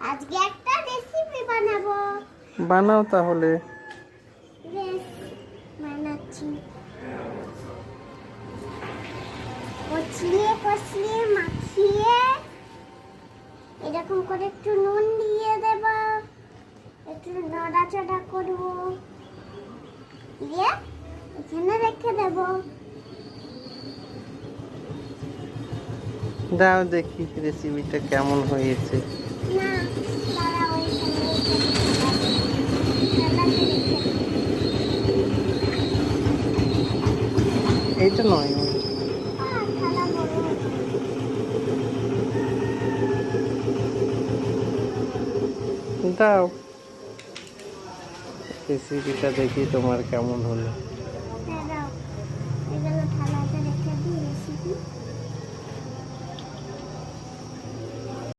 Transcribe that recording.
আজকে একটা রেসিপি বানাবো। বানাও তাহলে। বানাচ্ছি। কচলিয়ে কচলিয়ে মাখিয়ে এরকম করে একটু নুন দিয়ে দেব, একটু নড়াচড়া করব, দিয়ে এখানে রেখে দেব। দাও দেখি রেসিপিটা কেমন হয়েছে। না, দাঁড়া, ওইখানে এইটা নয়, থালা বড়। দাও রেসিপিটা দেখি তোমার কেমন হলো।